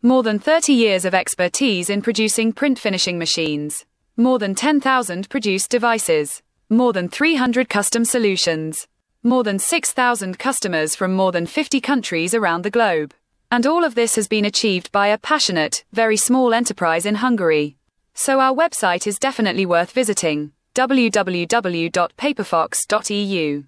More than 30 years of expertise in producing print finishing machines. More than 10,000 produced devices. More than 300 custom solutions. More than 6,000 customers from more than 50 countries around the globe. And all of this has been achieved by a passionate, very small enterprise in Hungary. So our website is definitely worth visiting. www.paperfox.eu